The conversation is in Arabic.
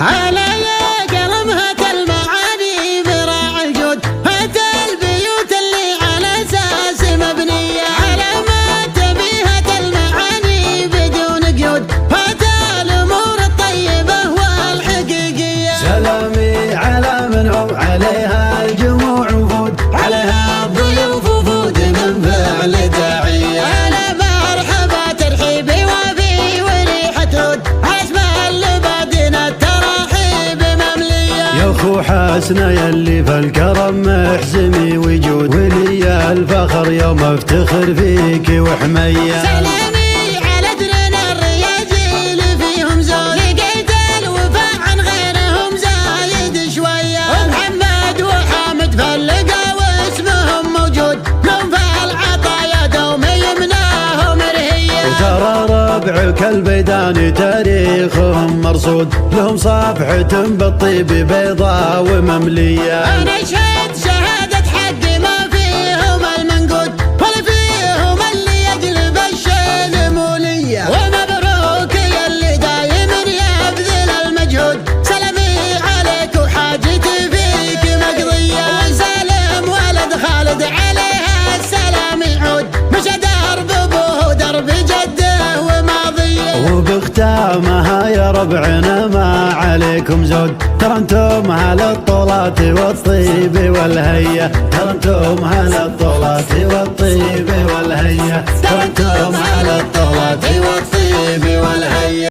على يا قلمها المعاني براع الجود، هات البيوت اللي على اساس مبنيه، على ما تبيها المعاني بدون قيود، هات الامور الطيبه والحقيقيه. سلامي على من هو عليها الجموع وفود، عليها الضيوف وفود من فعل داعيه. على مرحبا ترحيب وفي وريحه عود، حسب اللبادنا التراحيب ممليه. يا اخو حسنه يلي في الكرم محزمي وجود، ولي الفخر يوم افتخر فيك وحميه. سلامي على درنا الرياجيل فيهم زود، لقيت الوفاء عن غيرهم زايد شويه. محمد وحامد فلقا واسمهم موجود، لهم في العطايا دوم يمناهم رهيه. وترى ربعك البيداني تاريخهم مرصود، لهم صفحة بالطيب بيضاء وممليه. انا اشهد شهاده حق ما فيهم المنقود، ولا فيهم اللي يجلب الشيء موليه. ومبروك يلي دايم يبذل المجهود، سلامي عليك وحاجتي فيك مقضيه. وسالم ولد خالد عليها السلام يعود، مش درب ابوه درب جده وماضيه. وبختامها يا ربعنا ما عليكم زود، ترى انتم اهل الطولات والطيب والهيه، ترى انتم اهل الطولات والطيب والهيه، ترى انتم اهل الطولات والطيب والهيه.